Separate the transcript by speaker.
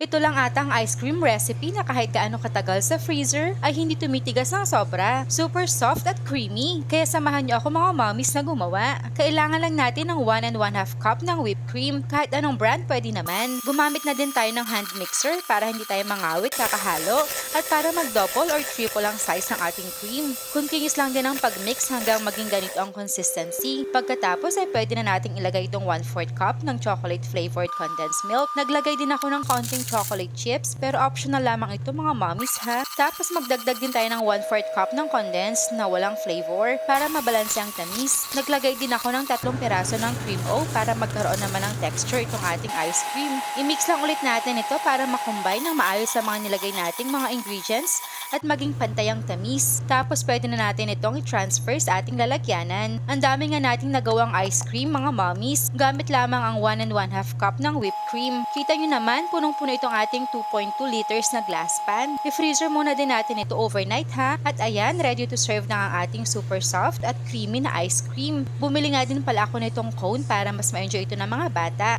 Speaker 1: Ito lang ata ang ice cream recipe na kahit gaano katagal sa freezer ay hindi tumitigas ng sobra. Super soft at creamy. Kaya samahan niyo ako mga mommies na gumawa. Kailangan lang natin ng 1 1/2 cup ng whipped cream. Kahit anong brand pwede naman. Gumamit na din tayo ng hand mixer para hindi tayo mangawit kakahalo at para mag-double or triple ang size ng ating cream. Continuous lang din ang pag-mix hanggang maging ganito ang consistency. Pagkatapos ay pwede na nating ilagay itong 1/4 cup ng chocolate flavored condensed milk. Naglagay din ako ng konting chocolate chips pero optional lamang ito mga mommies ha. Tapos magdagdag din tayo ng 1/4 cup ng condensed na walang flavor para mabalanse ang tamis. Naglagay din ako ng 3 piraso ng cream o para magkaroon naman ng texture itong ating ice cream. I-mix lang ulit natin ito para makombine ng maayos sa mga nilagay nating mga ingredients at maging pantay ang tamis. Tapos pwede na natin itong i-transfer sa ating lalagyanan. Ang dami nga nating nagawang ice cream mga mommies. Gamit lamang ang 1 1/2 cup ng whipped cream. Kita nyo naman, punong-puno itong ating 2.2 liters na glass pan. I-freezer muna din natin ito overnight ha. At ayan, ready to serve na ang ating super soft at creamy na ice cream. Bumili nga din pala ako nitong cone para mas ma-enjoy ito ng mga bata.